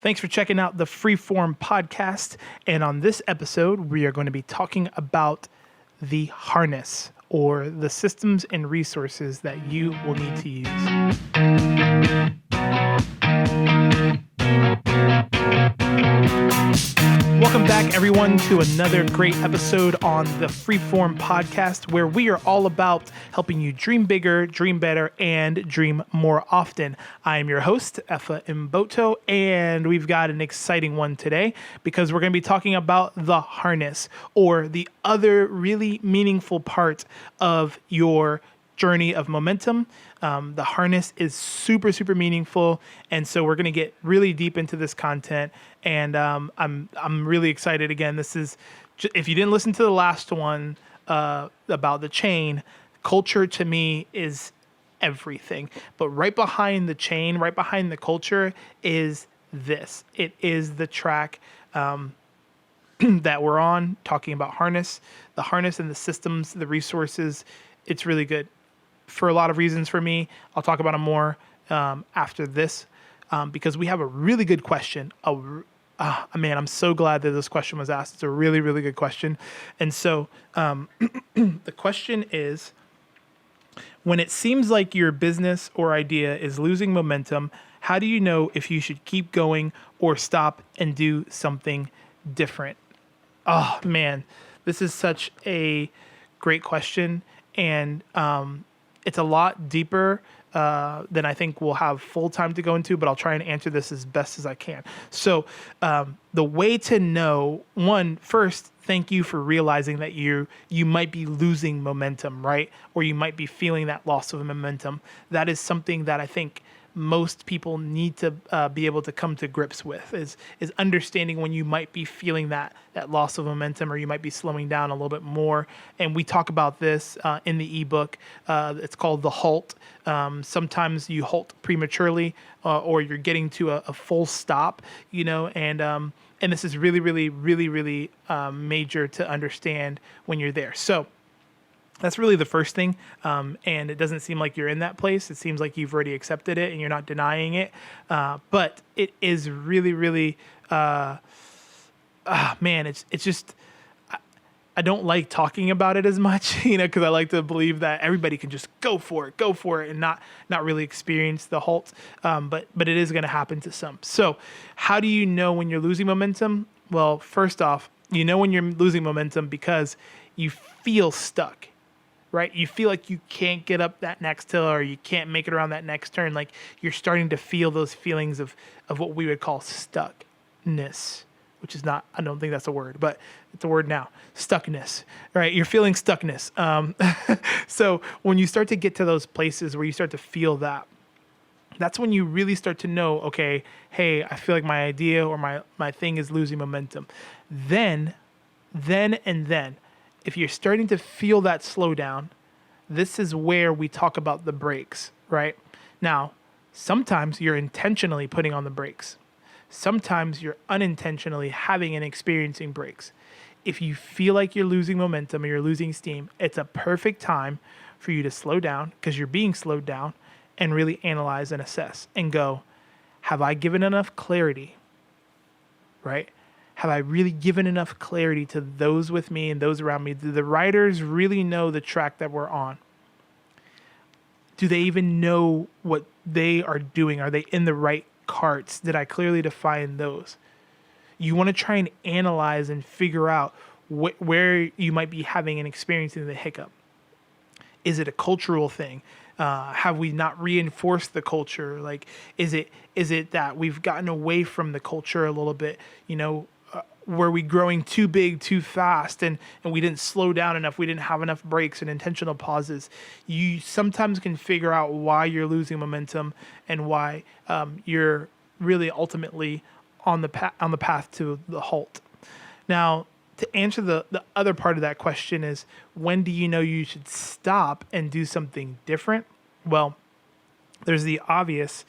Thanks for checking out the Freeform podcast. And on this episode, we are going to be talking about the harness or the systems and resources that you will need to use. Welcome back, everyone, to another great episode on the Freeform podcast, where we are all about helping you dream bigger, dream better, and dream more often. I am your host, Efa Mboto, and we've got an exciting one today because we're going to be talking about the harness, or the other really meaningful part of your journey of momentum. The harness is super, super meaningful, and so we're going to get really deep into this content. And I'm really excited. Again, this is if you didn't listen to the last one about the chain, culture to me is everything. But right behind the chain, right behind the culture, is this. It is the track that we're on, talking about harness, the harness and the systems, the resources. It's really good for a lot of reasons for me. I'll talk about them more after this because we have a really good question. Man, I'm so glad that this question was asked. It's a really, really good question. And so the question is, when it seems like your business or idea is losing momentum, how do you know if you should keep going or stop and do something different? Oh, man, this is such a great question. And it's a lot deeper than I think we'll have full time to go into, but I'll try and answer this as best as I can. So the way to know, first, thank you for realizing that you might be losing momentum, right? Or you might be feeling that loss of momentum. That is something that I think most people need to be able to come to grips with is understanding when you might be feeling that loss of momentum, or you might be slowing down a little bit more. And we talk about this in the ebook. It's called The Halt. Sometimes you halt prematurely, or you're getting to a full stop, and this is really, really, really, really major to understand when you're there. So that's really the first thing, and it doesn't seem like you're in that place. It seems like you've already accepted it and you're not denying it, but it is really, really, man, it's just, I don't like talking about it as much, because I like to believe that everybody can just go for it, and not really experience the halt, but it is going to happen to some. So how do you know when you're losing momentum? Well, first off, you know when you're losing momentum because you feel stuck. Right? You feel like you can't get up that next hill, or you can't make it around that next turn. Like you're starting to feel those feelings of what we would call stuckness, which is not, I don't think that's a word, but it's a word now. Stuckness, right? You're feeling stuckness. So when you start to get to those places where you start to feel that, that's when you really start to know, okay, hey, I feel like my idea or my thing is losing momentum. Then, if you're starting to feel that slowdown, this is where we talk about the brakes, right? Now, sometimes you're intentionally putting on the brakes. Sometimes you're unintentionally having and experiencing brakes. If you feel like you're losing momentum or you're losing steam, it's a perfect time for you to slow down, because you're being slowed down, and really analyze and assess and go, have I given enough clarity, right? Have I really given enough clarity to those with me and those around me? Do the riders really know the track that we're on? Do they even know what they are doing? Are they in the right carts? Did I clearly define those? You want to try and analyze and figure out where you might be having and experiencing the hiccup. Is it a cultural thing? Have we not reinforced the culture? Like, is it that we've gotten away from the culture a little bit? Were we growing too big, too fast, and we didn't slow down enough? We didn't have enough breaks and intentional pauses. You sometimes can figure out why you're losing momentum and why you're really ultimately on the path to the halt. Now, to answer the other part of that question is, when do you know you should stop and do something different? Well, there's the obvious.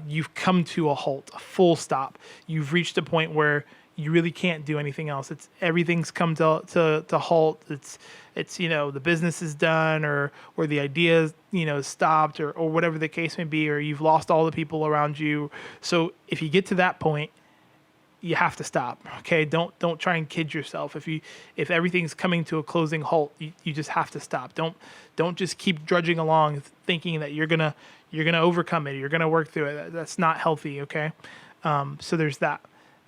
You've come to a halt, a full stop. You've reached a point where you really can't do anything else. It's everything's come to halt. It's the business is done, or the idea is stopped, or whatever the case may be, or you've lost all the people around you. So if you get to that point, you have to stop. Okay, don't try and kid yourself. If everything's coming to a closing halt, you just have to stop. Don't just keep drudging along thinking that you're gonna overcome it. You're gonna work through it. That's not healthy. Okay, so there's that.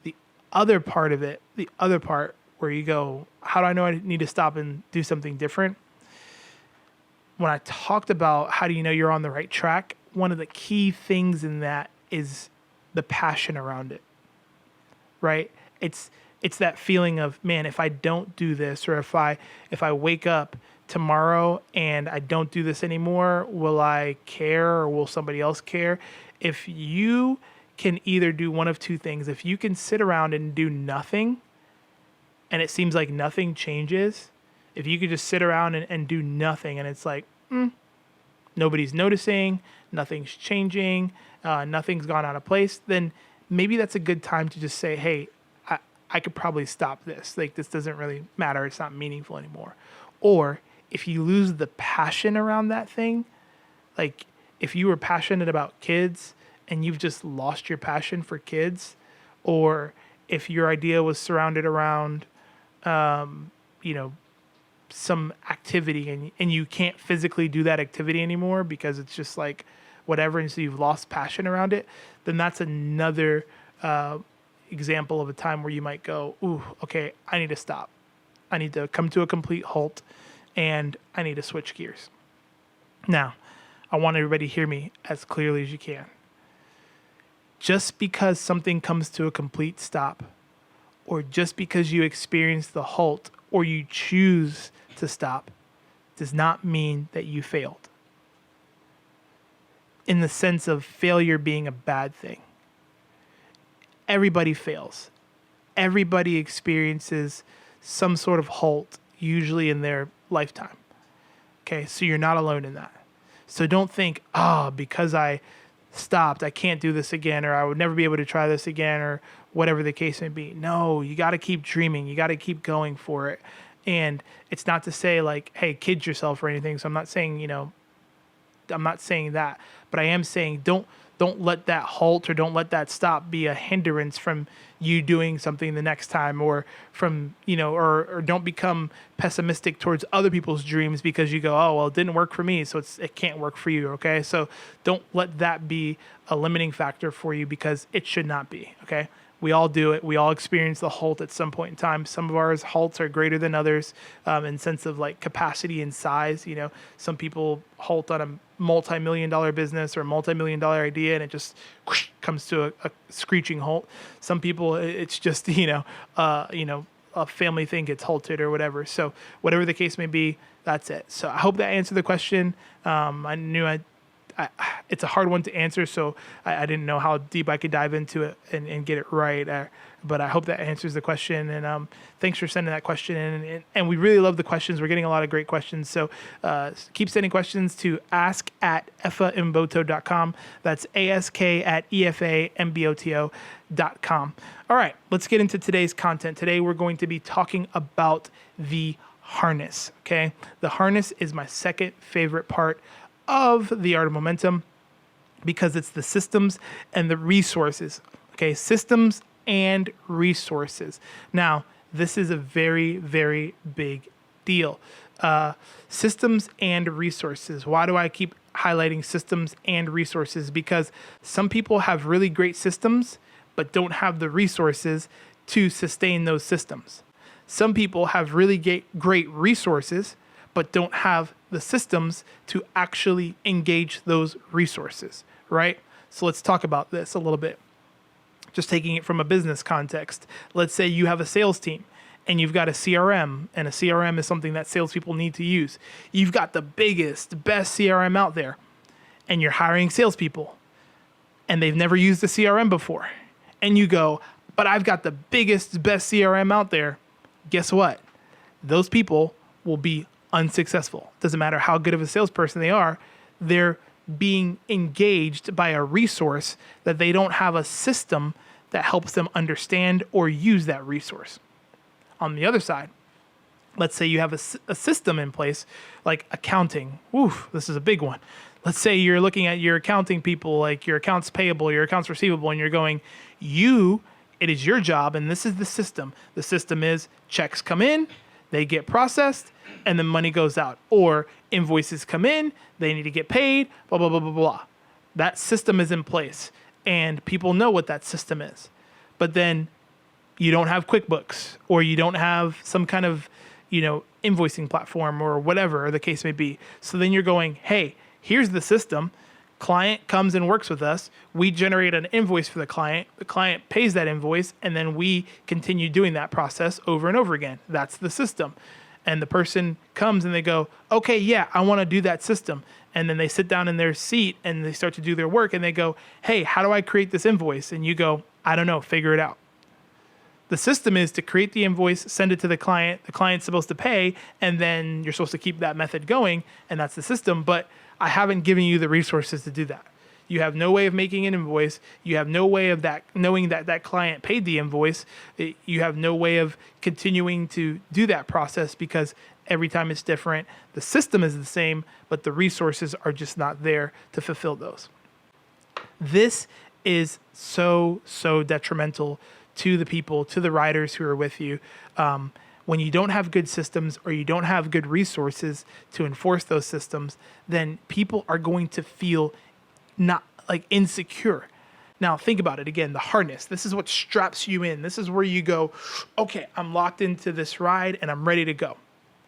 The other part of it, the other part where you go, how do I know I need to stop and do something different? When I talked about how do you know you're on the right track, one of the key things in that is the passion around it. Right? It's that feeling of, man, if I don't do this, or if I wake up tomorrow and I don't do this anymore, will I care, or will somebody else care? If you can either do one of two things, if you can sit around and do nothing and it seems like nothing changes, if you could just sit around and do nothing and it's like, nobody's noticing, nothing's changing, nothing's gone out of place, then maybe that's a good time to just say, hey, I could probably stop this. Like, this doesn't really matter. It's not meaningful anymore. Or if you lose the passion around that thing, like if you were passionate about kids and you've just lost your passion for kids, or if your idea was surrounded around, some activity and you can't physically do that activity anymore because it's just like whatever, and so you've lost passion around it, then that's another example of a time where you might go, ooh, okay, I need to stop. I need to come to a complete halt, and I need to switch gears. Now, I want everybody to hear me as clearly as you can. Just because something comes to a complete stop, or just because you experience the halt, or you choose to stop, does not mean that you failed. In the sense of failure being a bad thing. Everybody fails. Everybody experiences some sort of halt, usually in their lifetime. Okay, so you're not alone in that. So don't think, because I stopped, I can't do this again, or I would never be able to try this again, or whatever the case may be. No, you got to keep dreaming. You got to keep going for it. And it's not to say like, hey, kid yourself or anything. So I'm not saying, I'm not saying that, but I am saying don't let that halt or don't let that stop be a hindrance from you doing something the next time, or from, or don't become pessimistic towards other people's dreams because you go, oh, well, it didn't work for me, so it can't work for you. Okay. So don't let that be a limiting factor for you, because it should not be. Okay. We all do it. We all experience the halt at some point in time. Some of our halts are greater than others, in sense of like capacity and size. Some people halt on a multi-million-dollar business or a multi-million-dollar idea, and it just comes to a screeching halt. Some people, it's just a family thing gets halted or whatever. So whatever the case may be, that's it. So I hope that answered the question. I knew it's a hard one to answer, so I didn't know how deep I could dive into it and get it right. But I hope that answers the question. And thanks for sending that question in. And we really love the questions. We're getting a lot of great questions. So keep sending questions to ask@efamboto.com. That's ask@efamboto.com. All right, let's get into today's content. Today we're going to be talking about the harness. Okay, the harness is my second favorite part of the Art of Momentum, because it's the systems and the resources. Okay, systems and resources. Now, this is a very, very big deal. Systems and resources. Why do I keep highlighting systems and resources? Because some people have really great systems, but don't have the resources to sustain those systems. Some people have really great resources, but don't have the systems to actually engage those resources, right? So let's talk about this a little bit. Just taking it from a business context. Let's say you have a sales team and you've got a CRM, and a CRM is something that salespeople need to use. You've got the biggest, best CRM out there, and you're hiring salespeople, and they've never used a CRM before. And you go, but I've got the biggest, best CRM out there. Guess what? Those people will be unsuccessful. Doesn't matter how good of a salesperson they are, they're being engaged by a resource that they don't have a system that helps them understand or use that resource. On the other side, let's say you have a system in place like accounting. Oof, this is a big one. Let's say you're looking at your accounting people, like your accounts payable, your accounts receivable, and you're going, it is your job, and this is the system. The system is checks come in, they get processed, and then money goes out. Or invoices come in, they need to get paid, blah, blah, blah, blah, blah. That system is in place, and people know what that system is. But then you don't have QuickBooks, or you don't have some kind of, invoicing platform or whatever the case may be. So then you're going, hey, here's the system. Client comes and works with us. We generate an invoice for the client. The client pays that invoice, and then we continue doing that process over and over again. That's the system. And the person comes and they go, okay, yeah, I want to do that system. And then they sit down in their seat and they start to do their work and they go, hey, how do I create this invoice? And you go, I don't know, figure it out. The system is to create the invoice, send it to the client. The client's supposed to pay, and then you're supposed to keep that method going, and that's the system. But I haven't given you the resources to do that. You have no way of making an invoice. You have no way of knowing that client paid the invoice. You have no way of continuing to do that process because every time it's different. The system is the same, but the resources are just not there to fulfill those. This is so detrimental to the people, to the riders who are with you. When you don't have good systems or you don't have good resources to enforce those systems, then people are going to feel not like insecure. Now think about it again, the harness. This is what straps you in. This is where you go, okay, I'm locked into this ride and I'm ready to go,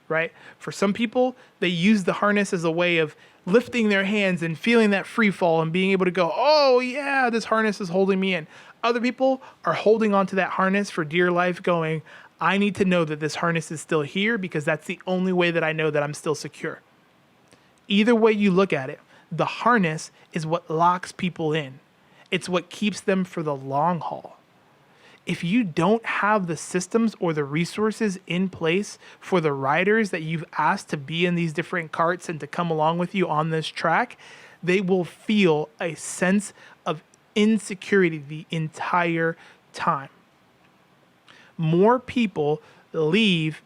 right? For some people, they use the harness as a way of lifting their hands and feeling that free fall and being able to go, oh yeah, this harness is holding me in. Other people are holding onto that harness for dear life going, I need to know that this harness is still here because that's the only way that I know that I'm still secure. Either way you look at it, the harness is what locks people in. It's what keeps them for the long haul. If you don't have the systems or the resources in place for the riders that you've asked to be in these different carts and to come along with you on this track, they will feel a sense of insecurity the entire time. More people leave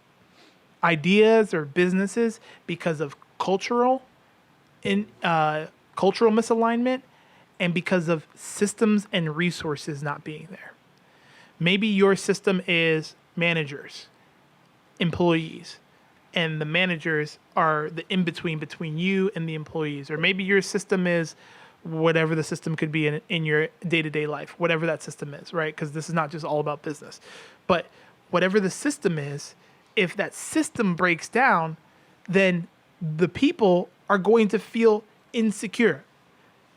ideas or businesses because of cultural misalignment and because of systems and resources not being there. Maybe your system is managers, employees, and the managers are the in-between between you and the employees. Or maybe your system is whatever the system could be in your day-to-day life, whatever that system is, right? Because this is not just all about business. But whatever the system is, if that system breaks down, then the people are going to feel insecure.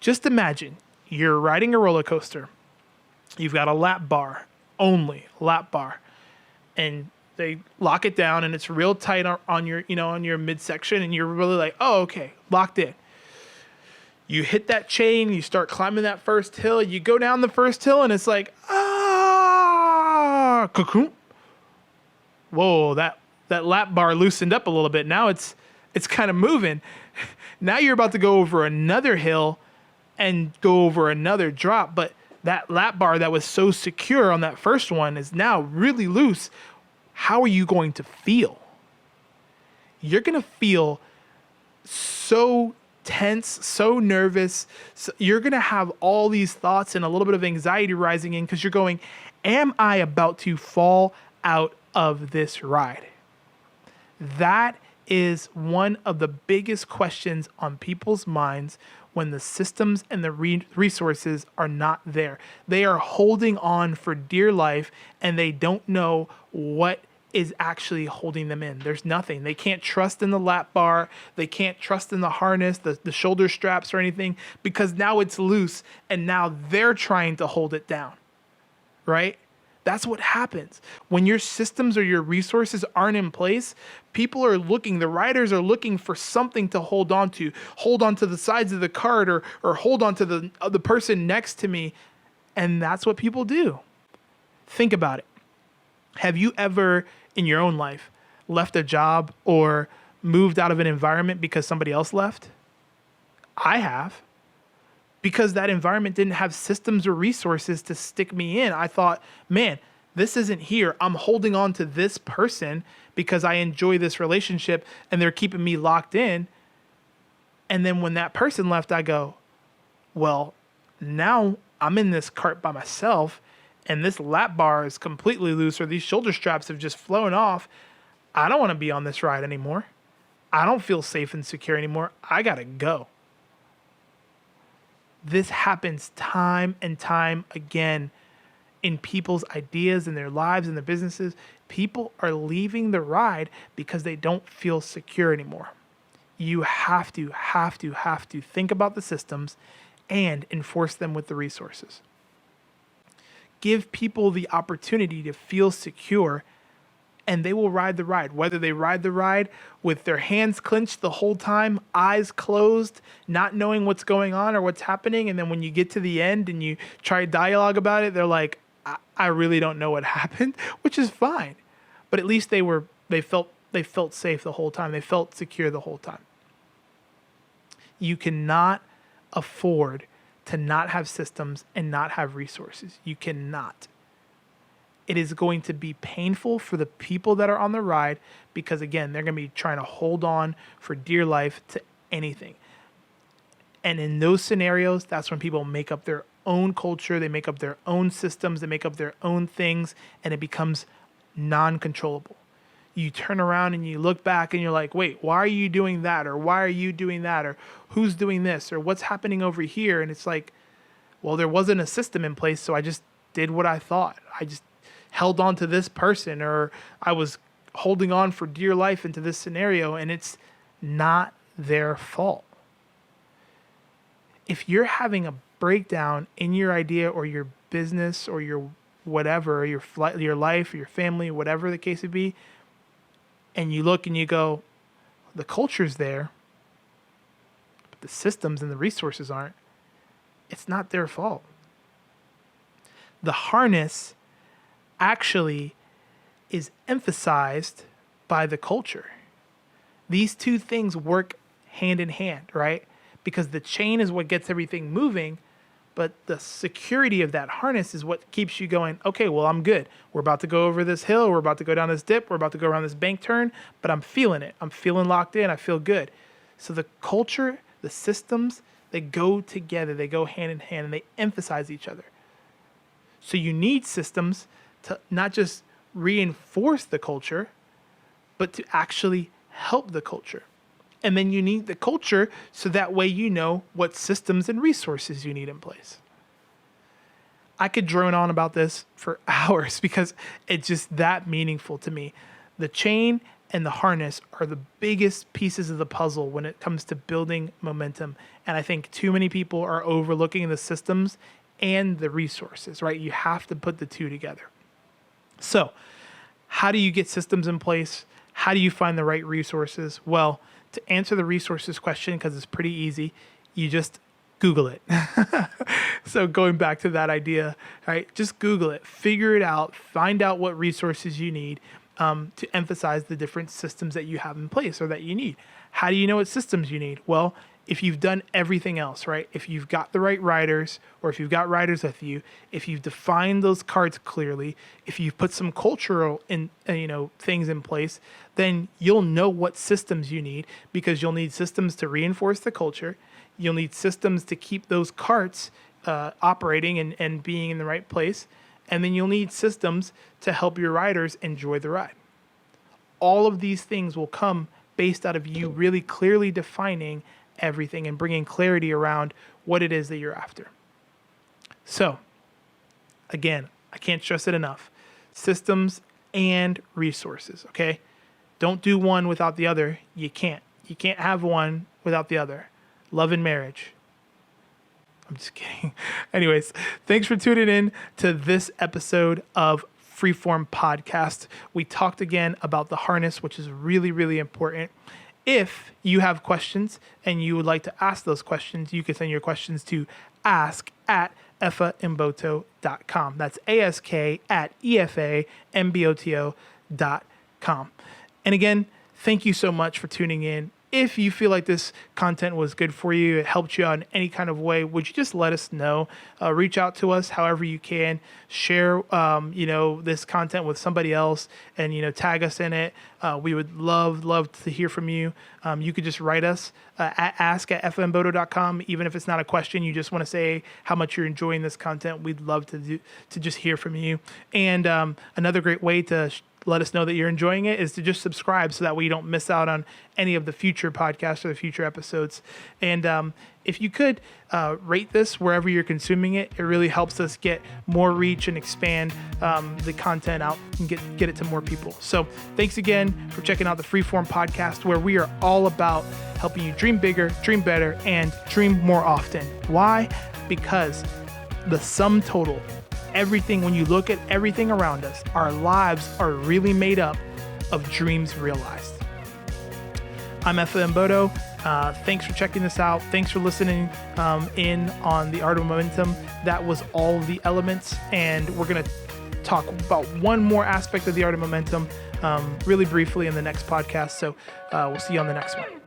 Just imagine you're riding a roller coaster. You've got a lap bar, only lap bar, and they lock it down and it's real tight on your midsection, and you're really like, oh, okay, locked in. You hit that chain, you start climbing that first hill, you go down the first hill and it's like, cocoon. Whoa, that lap bar loosened up a little bit. Now it's kind of moving. Now you're about to go over another hill and go over another drop, but that lap bar that was so secure on that first one is now really loose. How are you going to feel? You're going to feel so tense, so nervous. So you're going to have all these thoughts and a little bit of anxiety rising in because you're going, am I about to fall out of this ride? That is one of the biggest questions on people's minds when the systems and the resources are not there. They are holding on for dear life and they don't know what is actually holding them in. There's nothing. They can't trust in the lap bar. They can't trust in the harness, the shoulder straps or anything, because now it's loose and now they're trying to hold it down, right? That's what happens. When your systems or your resources aren't in place, people are looking, the riders are looking for something to hold on to the sides of the cart or hold on to the person next to me. And that's what people do. Think about it. Have you ever in your own life left a job or moved out of an environment because somebody else left? I have. because that environment didn't have systems or resources to stick me in. I thought, man, this isn't here. I'm holding on to this person because I enjoy this relationship and they're keeping me locked in. And then when that person left, I go, well, now I'm in this cart by myself and this lap bar is completely loose or these shoulder straps have just flown off. I don't want to be on this ride anymore. I don't feel safe and secure anymore. I got to go. This happens time and time again in people's ideas, in their lives, in their businesses. People are leaving the ride because they don't feel secure anymore. You have to think about the systems and enforce them with the resources. Give people the opportunity to feel secure and they will ride the ride. Whether they ride the ride with their hands clenched the whole time, eyes closed, not knowing what's going on or what's happening. And then when you get to the end and you try dialogue about it, they're like, I really don't know what happened, which is fine. But at least they felt safe the whole time. They felt secure the whole time. You cannot afford to not have systems and not have resources. You cannot. It is going to be painful for the people that are on the ride because, again, they're going to be trying to hold on for dear life to anything. And in those scenarios, that's when people make up their own culture, they make up their own systems, they make up their own things, and it becomes non-controllable. You turn around and you look back and you're like, wait, why are you doing that? Or why are you doing that? Or who's doing this? Or what's happening over here? And it's like, well, there wasn't a system in place, so I just did what I thought. I just held on to this person, or I was holding on for dear life into this scenario, and it's not their fault. If you're having a breakdown in your idea or your business or your whatever, or your life or your family, whatever the case would be, and you look and you go, the culture's there, but the systems and the resources aren't, it's not their fault. The harness actually is emphasized by the culture. These two things work hand in hand, right? Because the chain is what gets everything moving, but the security of that harness is what keeps you going, okay, well, I'm good. We're about to go over this hill. We're about to go down this dip. We're about to go around this bank turn, but I'm feeling it. I'm feeling locked in. I feel good. So the culture, the systems, they go together. They go hand in hand and they emphasize each other. So you need systems to not just reinforce the culture, but to actually help the culture. And then you need the culture so that way you know what systems and resources you need in place. I could drone on about this for hours because it's just that meaningful to me. The chain and the harness are the biggest pieces of the puzzle when it comes to building momentum. And I think too many people are overlooking the systems and the resources, right? You have to put the two together. So, how do you get systems in place? How do you find the right resources? Well, to answer the resources question, because it's pretty easy, you just Google it. So going back to that idea, right? Just Google it, figure it out, find out what resources you need to emphasize the different systems that you have in place or that you need. How do you know what systems you need? Well, if you've done everything else, right? If you've got the right riders, or if you've got riders with you, if you've defined those cards clearly, if you've put some cultural things in place, then you'll know what systems you need, because you'll need systems to reinforce the culture. You'll need systems to keep those carts operating and being in the right place. And then you'll need systems to help your riders enjoy the ride. All of these things will come based out of you really clearly defining everything and bringing clarity around what it is that you're after. So, again, I can't stress it enough. Systems and resources, okay? Don't do one without the other. You can't. You can't have one without the other. Love and marriage. I'm just kidding. Anyways, thanks for tuning in to this episode of Freeform Podcast. We talked again about the harness, which is really, really important. If you have questions and you would like to ask those questions, you can send your questions to ask@efamboto.com. That's ask@efamboto.com. And again, thank you so much for tuning in. if you feel like this content was good for you, it helped you out in any kind of way, would you just let us know? Reach out to us however you can. Share, this content with somebody else, and tag us in it. We would love to hear from you. You could just write us at ask@fmbodo.com. Even if it's not a question, you just want to say how much you're enjoying this content. We'd love to just hear from you. And another great way to let us know that you're enjoying it is to just subscribe, so that way you don't miss out on any of the future podcasts or the future episodes. And if you could rate this wherever you're consuming it, it really helps us get more reach and expand the content out and get it to more people. So thanks again for checking out the Freeform Podcast, where we are all about helping you dream bigger, dream better, and dream more often. Why? Because the sum total, everything, when you look at everything around us, our lives are really made up of dreams realized. I'm FM Bodo. Thanks for checking this out. Thanks for listening in on The Art of Momentum. That was all the elements, and we're going to talk about one more aspect of The Art of Momentum really briefly in the next podcast. So we'll see you on the next one.